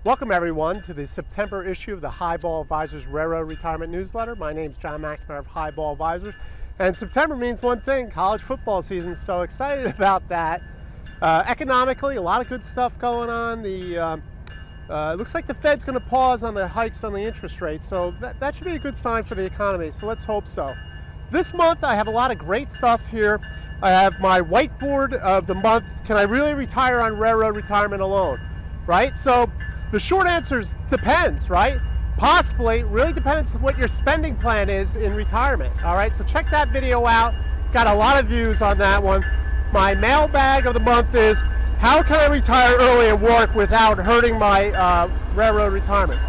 Welcome everyone to the September issue of the Highball Advisors Railroad Retirement Newsletter. My name is John McNamara of Highball Advisors, and September means one thing: college football season. So excited about that. Economically, a lot of good stuff going on. It looks like the Fed's going to pause on the hikes on the interest rate, so that should be a good sign for the economy. So let's hope so. This month I have a lot of great stuff here. I have my whiteboard of the month. Can I really retire on railroad retirement alone? Right? So the short answer is depends, right? Possibly. Really depends what your spending plan is in retirement. All right, so check that video out. Got a lot of views on that one. My mailbag of the month is: how can I retire early and work without hurting my railroad retirement?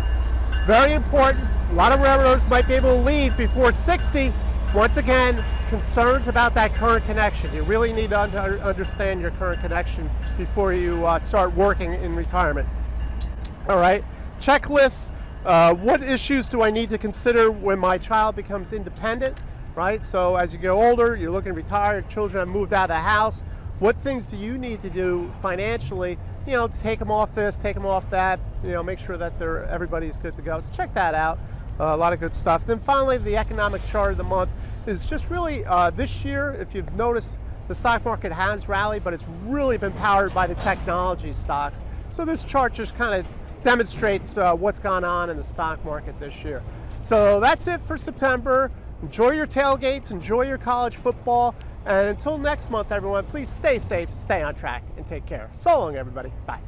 Very important. A lot of railroads might be able to leave before 60. Once again, concerns about that current connection. You really need to understand your current connection before you start working in retirement. All right, checklists. What issues do I need to consider when my child becomes independent, right? So as you get older, you're looking to retire, children have moved out of the house. What things do you need to do financially, to take them off this, take them off that, make sure that everybody's good to go. So check that out. A lot of good stuff. Then finally, the economic chart of the month is just really this year, if you've noticed, the stock market has rallied, but it's really been powered by the technology stocks. So this chart just kind of demonstrates what's gone on in the stock market this year. So that's it for September. Enjoy your tailgates, enjoy your college football, and until next month, everyone, please stay safe, stay on track, and take care. So long, everybody. Bye.